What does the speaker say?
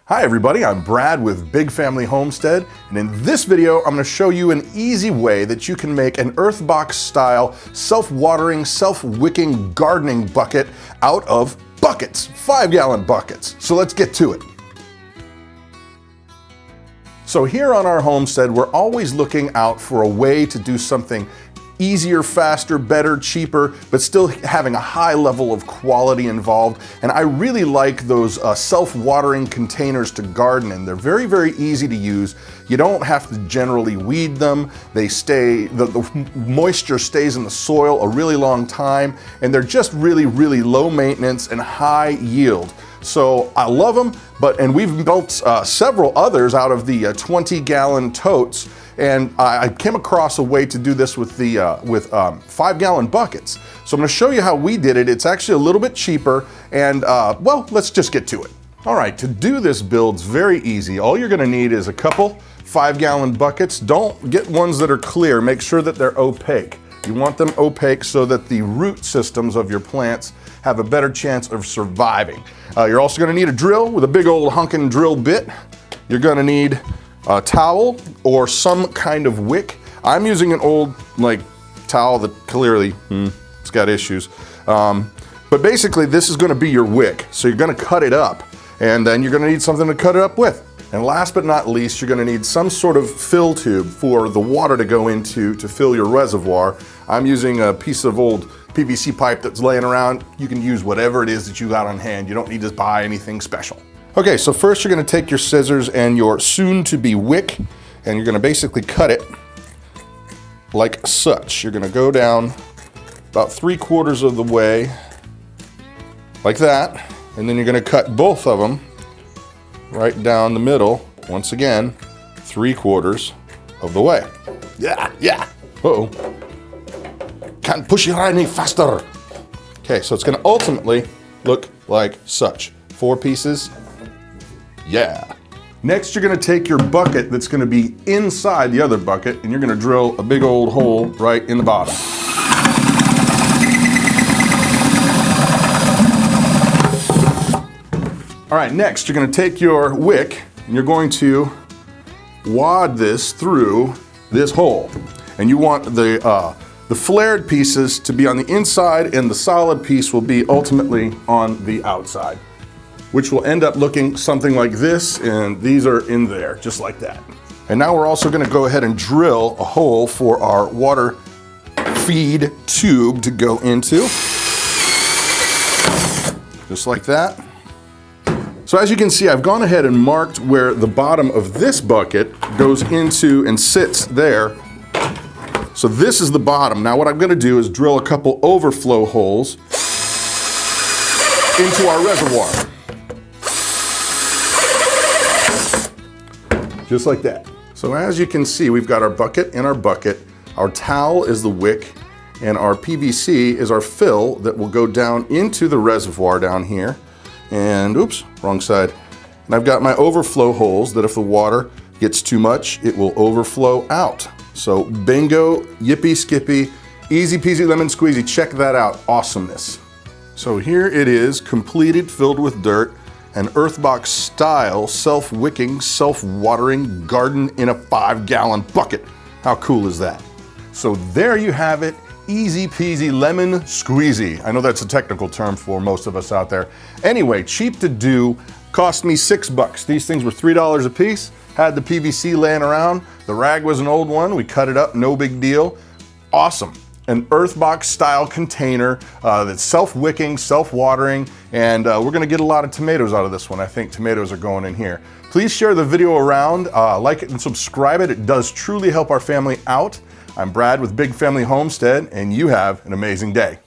Hi everybody, I'm Brad with Big Family Homestead, and in this video I'm going to show you an easy way that you can make an Earthbox style self-watering, self-wicking gardening bucket out of buckets, 5-gallon buckets. So let's get to it. So here on our homestead, we're always looking out for a way to do something easier, faster, better, cheaper, but still having a high level of quality involved. And I really like those self-watering containers to garden in. They're very, very easy to use. You don't have to generally weed them. They stay, the moisture stays in the soil a really long time, and they're just really, really low maintenance and high yield. So I love them, and we've built several others out of the 20-gallon totes. And I came across a way to do this with the 5-gallon buckets. So I'm going to show you how we did it. It's actually a little bit cheaper, and well, let's just get to it. All right, to do this build's very easy. All you're going to need is a couple 5-gallon buckets. Don't get ones that are clear. Make sure that they're opaque. You want them opaque so that the root systems of your plants have a better chance of surviving. You're also going to need a drill with a big old hunkin' drill bit. You're going to need a towel or some kind of wick. I'm using an old towel that clearly it's got issues. But basically this is going to be your wick. So you're going to cut it up, and then you're going to need something to cut it up with. And last but not least, you're going to need some sort of fill tube for the water to go into to fill your reservoir. I'm using a piece of old PVC pipe that's laying around. You can use whatever it is that you got on hand. You don't need to buy anything special. Okay, so first you're going to take your scissors and your soon-to-be wick, and you're going to basically cut it like such. You're going to go down about 3/4 of the way, like that, and then you're going to cut both of them right down the middle, once again, 3/4 of the way. Yeah. Uh-oh. Can't push it any faster. Okay, so it's going to ultimately look like such. 4 pieces. Yeah. Next, you're going to take your bucket that's going to be inside the other bucket, and you're going to drill a big old hole right in the bottom. All right, next you're going to take your wick and you're going to wad this through this hole. And you want the flared pieces to be on the inside, and the solid piece will be ultimately on the outside, which will end up looking something like this, and these are in there, just like that. And now we're also going to go ahead and drill a hole for our water feed tube to go into, just like that. So as you can see, I've gone ahead and marked where the bottom of this bucket goes into and sits there. So this is the bottom. Now what I'm going to do is drill a couple overflow holes into our reservoir. Just like that. So as you can see, we've got our bucket in our bucket. Our towel is the wick, and our PVC is our fill that will go down into the reservoir down here. And oops, wrong side. And I've got my overflow holes that if the water gets too much, it will overflow out. So bingo, yippee skippy, easy peasy lemon squeezy. Check that out, awesomeness. So here it is, completed, filled with dirt, an Earthbox style, self-wicking, self-watering garden in a 5-gallon bucket. How cool is that? So there you have it. Easy peasy lemon squeezy. I know that's a technical term for most of us out there. Anyway, cheap to do, cost me $6. These things were $3 a piece. Had the PVC laying around. The rag was an old one. We cut it up, no big deal. Awesome. An Earthbox style container that's self-wicking, self-watering, and we're gonna get a lot of tomatoes out of this one. I think tomatoes are going in here. Please share the video around, like it and subscribe it. It does truly help our family out. I'm Brad with Big Family Homestead, and you have an amazing day.